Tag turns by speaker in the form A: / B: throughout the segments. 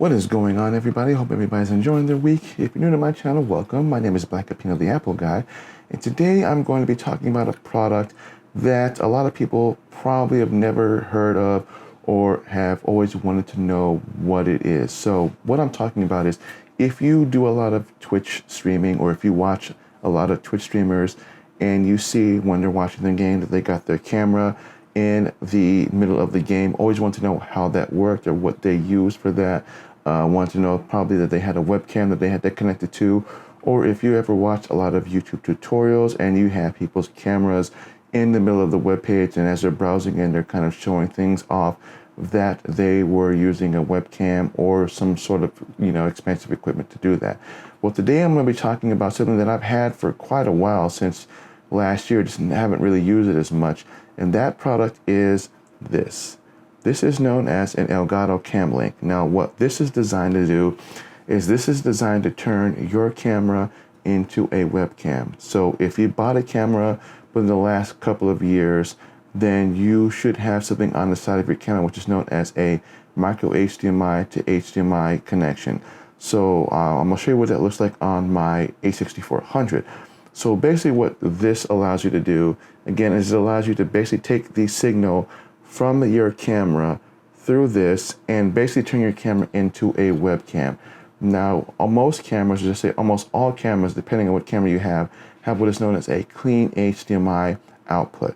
A: What is going on, everybody? Hope everybody's enjoying their week. If you're new to my channel, welcome. My name is Black Apino, the Apple Guy, and today I'm going to be talking about a product that a lot of people probably have never heard of or have always wanted to know what it is. So what I'm talking about is if you do a lot of Twitch streaming, or if you watch a lot of Twitch streamers and you see when they're watching the game that they got their camera in the middle of the game, always want to know how that worked or what they used for that. Want to know probably that they had a webcam that they had that connected to, or if you ever watch a lot of YouTube tutorials and you have people's cameras in the middle of the web page, and as they're browsing and they're kind of showing things off, that they were using a webcam or some sort of expensive equipment to do that. Well, today I'm going to be talking about something that I've had for quite a while, since last year, just haven't really used it as much, and that product is this. This is known as an Elgato Cam Link. Now, what this is designed to do is this is designed to turn your camera into a webcam. So if you bought a camera within the last couple of years, then you should have something on the side of your camera which is known as a micro HDMI to HDMI connection. So I'm going to show you what that looks like on my A6400. So basically what this allows you to do, again, is it allows you to basically take the signal from your camera through this and basically turn your camera into a webcam. Now, most cameras, or just say almost all cameras, depending on what camera you have what is known as a clean HDMI output.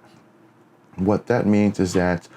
A: What that means is that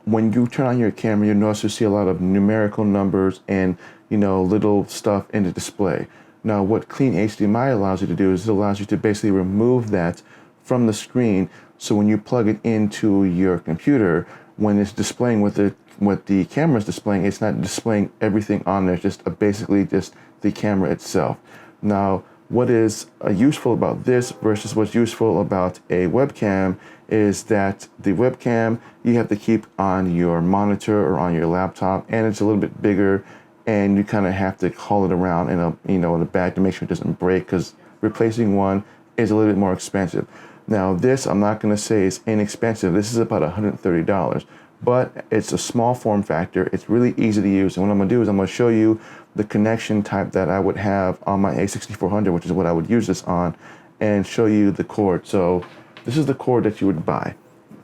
A: when you turn on your camera, you'll notice you see a lot of numerical numbers and little stuff in the display. Now, what clean HDMI allows you to do is it allows you to basically remove that from the screen. So when you plug it into your computer, when it's displaying what the camera is displaying, it's not displaying everything on there. It's just basically just the camera itself. Now, what is useful about this versus what's useful about a webcam is that the webcam you have to keep on your monitor or on your laptop, and it's a little bit bigger, and you kind of have to haul it around in a bag to make sure it doesn't break, because replacing one is a little bit more expensive. Now, this I'm not going to say is inexpensive. This is about $130, but it's a small form factor. It's really easy to use, and what I'm going to do is I'm going to show you the connection type that I would have on my A6400, which is what I would use this on, and show you the cord. So this is the cord that you would buy.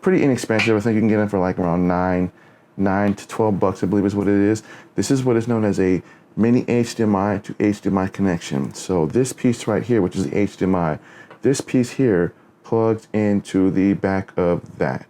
A: Pretty inexpensive. I think you can get it for like around $9 to $12, I believe is what it is. This is what is known as a mini HDMI to HDMI connection. So this piece right here, which is the HDMI, this piece here plugs into the back of that,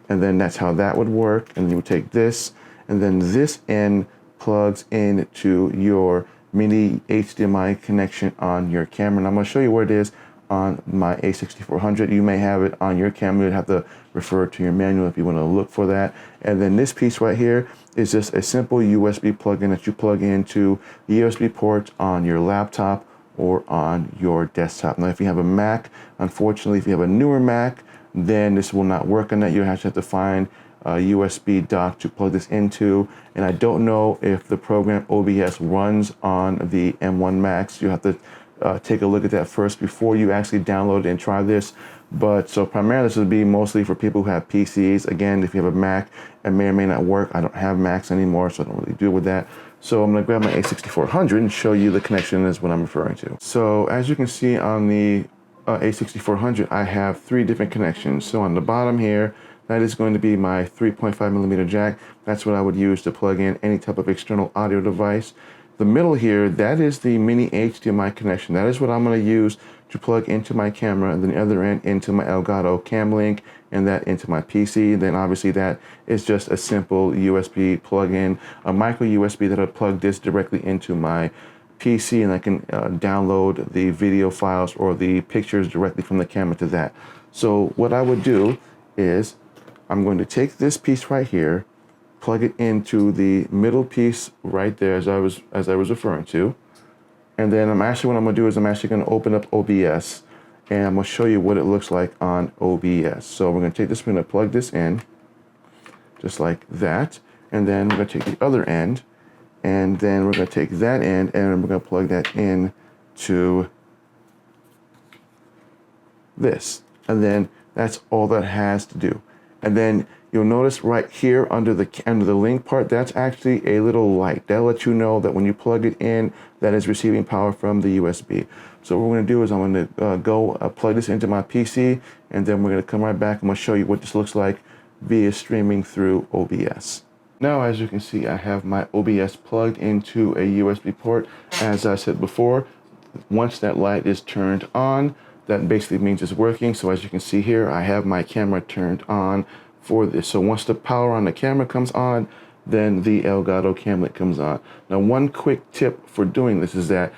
A: and then that's how that would work. And you would take this, and then this end plugs into your mini HDMI connection on your camera. And I'm going to show you where it is on my A6400. You may have it on your camera. You'd have to refer to your manual if you want to look for that. And then this piece right here is just a simple USB plug-in that you plug into the USB port on your laptop or on your desktop. Now, if you have a Mac, unfortunately, if you have a newer Mac, then this will not work on that. You have to find a USB dock to plug this into. And I don't know if the program OBS runs on the M1 Max. You have to take a look at that first before you actually download it and try this. But so primarily this would be mostly for people who have PCs. Again, if you have a Mac, it may or may not work. I don't have Macs anymore, so I don't really deal with that. So I'm going to grab my A6400 and show you the connection is what I'm referring to. So as you can see on the A6400, I have 3 different connections. So on the bottom here, that is going to be my 3.5mm jack. That's what I would use to plug in any type of external audio device. The middle here, that is the mini HDMI connection. That is what I'm going to use to plug into my camera, and then the other end into my Elgato Cam Link, and that into my PC. And then obviously that is just a simple USB plug-in, a micro USB that I plug this directly into my PC, and I can download the video files or the pictures directly from the camera to that. So what I would do is I'm going to take this piece right here, plug it into the middle piece right there as I was referring to. And then what I'm going to do is I'm actually going to open up OBS, and I'm going to show you what it looks like on OBS. So we're going to take this, we're going to plug this in just like that. And then we're going to take the other end, and then we're going to take that end, and we're going to plug that in to this. And then that's all that has to do. And then you'll notice right here under the link part, that's actually a little light. That'll let you know that when you plug it in, that is receiving power from the USB. So what we're going to do is I'm going to go plug this into my PC, and then we're going to come right back and I'm going to show you what this looks like via streaming through OBS. Now, as you can see, I have my OBS plugged into a USB port. As I said before, once that light is turned on, that basically means it's working. So as you can see here, I have my camera turned on for this. So once the power on the camera comes on, then the Elgato Cam Link comes on. Now, one quick tip for doing this is that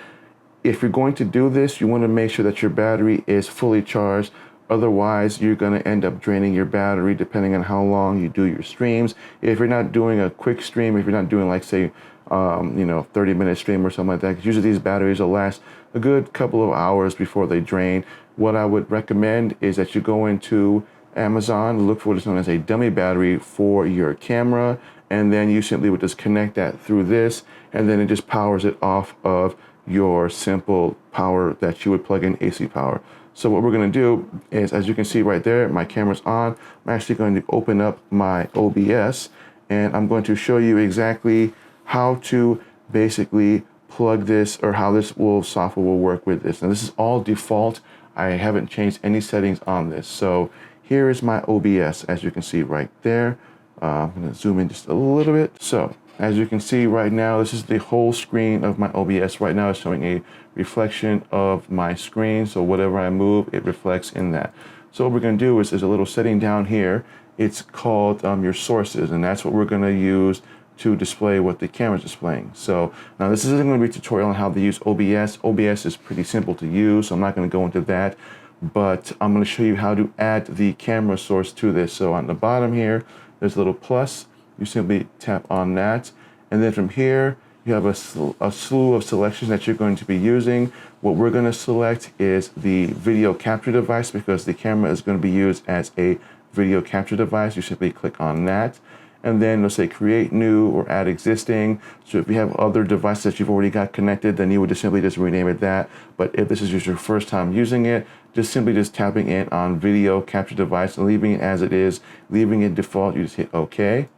A: if you're going to do this, you want to make sure that your battery is fully charged. Otherwise, you're going to end up draining your battery depending on how long you do your streams. If you're not doing a quick stream, if you're not doing like say, 30-minute stream or something like that, because usually these batteries will last a good couple of hours before they drain. What I would recommend is that you go into Amazon, look for what is known as a dummy battery for your camera, and then you simply would just connect that through this, and then it just powers it off of your simple power that you would plug in AC power. So what we're going to do is, as you can see right there, my camera's on. I'm actually going to open up my OBS, and I'm going to show you exactly how to basically plug this, or how this software will work with this. And this is all default. I haven't changed any settings on this. So here is my OBS, as you can see right there. I'm going to zoom in just a little bit. So as you can see right now, this is the whole screen of my OBS. Right now it's showing a reflection of my screen. So whatever I move, it reflects in that. So what we're going to do is there's a little setting down here. It's called your sources, and that's what we're going to use to display what the camera's displaying. So now this isn't going to be a tutorial on how to use OBS. OBS is pretty simple to use, so I'm not going to go into that, but I'm going to show you how to add the camera source to this. So on the bottom here, there's a little plus. You simply tap on that, and then from here, you have a slew of selections that you're going to be using. What we're going to select is the video capture device, because the camera is going to be used as a video capture device. You simply click on that, and then let's say create new or add existing. So if you have other devices that you've already got connected, then you would just simply rename it that. But if this is your first time using it, just tapping in on video capture device and leaving it as it is, leaving it default. You just hit OK.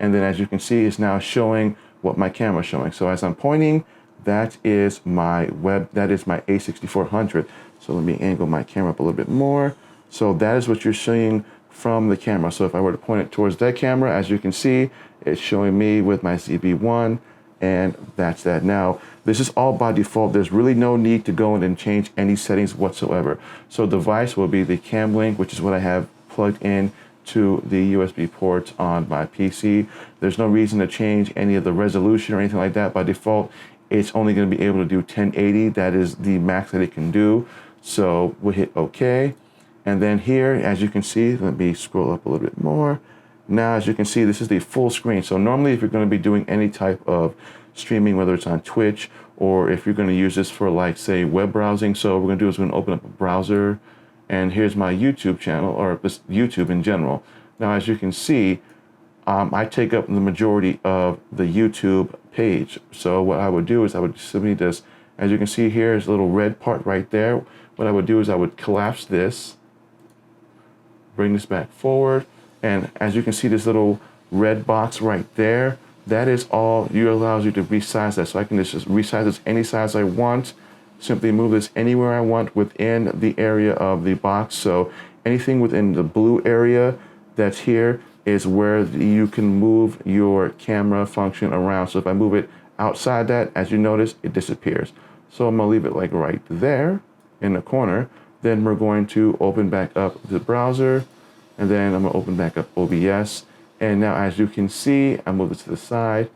A: And then as you can see, it's now showing what my camera is showing. So as I'm pointing, that is my A6400. So let me angle my camera up a little bit more. So that is what you're seeing from the camera. So if I were to point it towards that camera, as you can see, it's showing me with my ZB1, and that's that. Now, this is all by default. There's really no need to go in and change any settings whatsoever. So device will be the Cam Link, which is what I have plugged in to the USB ports on my PC. There's no reason to change any of the resolution or anything like that. By default, it's only going to be able to do 1080. That is the max that it can do. So we'll hit OK. And then here, as you can see, let me scroll up a little bit more. Now, as you can see, this is the full screen. So normally if you're going to be doing any type of streaming, whether it's on Twitch, or if you're going to use this for like, say, web browsing. So what we're going to do is we're going to open up a browser, and here's my YouTube channel, or just YouTube in general. Now, as you can see, I take up the majority of the YouTube page. So what I would do is I would simply just, as you can see here, is a little red part right there. What I would do is I would collapse this, bring this back forward, and as you can see, this little red box right there, that is all allows you to resize that. So I can just resize this any size I want. Simply move this anywhere I want within the area of the box. So anything within the blue area that's here is where you can move your camera function around. So if I move it outside that, as you notice, it disappears. So I'm gonna leave it like right there in the corner. Then we're going to open back up the browser, and then I'm gonna open back up OBS. And now, as you can see, I move it to the side.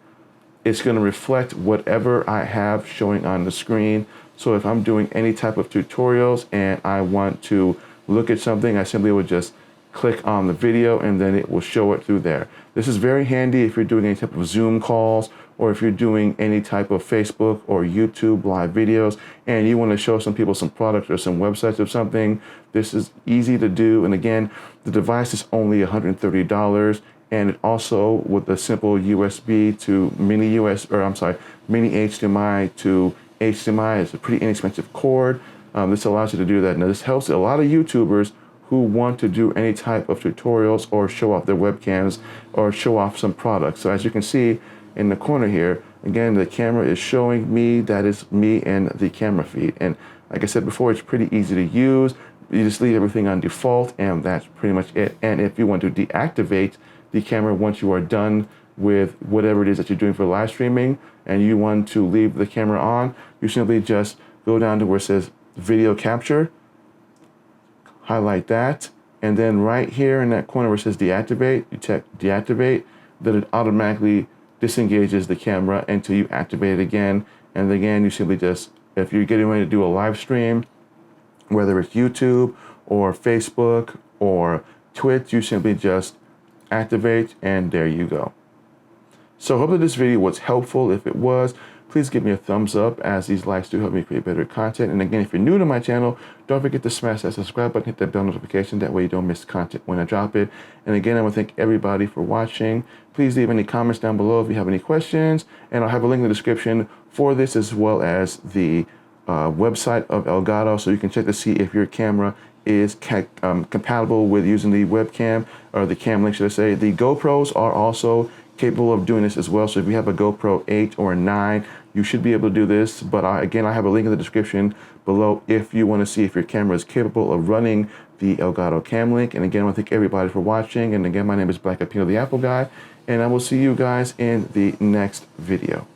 A: It's gonna reflect whatever I have showing on the screen. So if I'm doing any type of tutorials and I want to look at something, I simply would just click on the video and then it will show it through there. This is very handy if you're doing any type of Zoom calls, or if you're doing any type of Facebook or YouTube live videos and you want to show some people some products or some websites or something. This is easy to do. And again, the device is only $130, and it also, with a simple USB to mini HDMI to HDMI, is a pretty inexpensive cord. This allows you to do that. Now, this helps a lot of YouTubers who want to do any type of tutorials or show off their webcams or show off some products. So as you can see in the corner here, again, the camera is showing me that is me and the camera feed. And like I said before, it's pretty easy to use. You just leave everything on default, and that's pretty much it. And if you want to deactivate the camera once you are done with whatever it is that you're doing for live streaming, and you want to leave the camera on, you simply just go down to where it says video capture, highlight that, and then right here in that corner where it says deactivate, you check deactivate, then it automatically disengages the camera until you activate it again. And again, you simply just, if you're getting ready to do a live stream, whether it's YouTube or Facebook or Twitch, you simply just activate, and there you go. So I hope that this video was helpful. If it was, please give me a thumbs up, as these likes do help me create better content. And again, if you're new to my channel, don't forget to smash that subscribe button, hit that bell notification. That way you don't miss content when I drop it. And again, I want to thank everybody for watching. Please leave any comments down below if you have any questions. And I'll have a link in the description for this, as well as the website of Elgato, so you can check to see if your camera is compatible with using the webcam, or the Cam Link, should I say. The GoPros are also capable of doing this as well. So if you have a GoPro 8 or 9, you should be able to do this. But again, I have a link in the description below if you want to see if your camera is capable of running the Elgato Cam Link. And again, I want to thank everybody for watching. And again, my name is Black Apino the Apple Guy, and I will see you guys in the next video.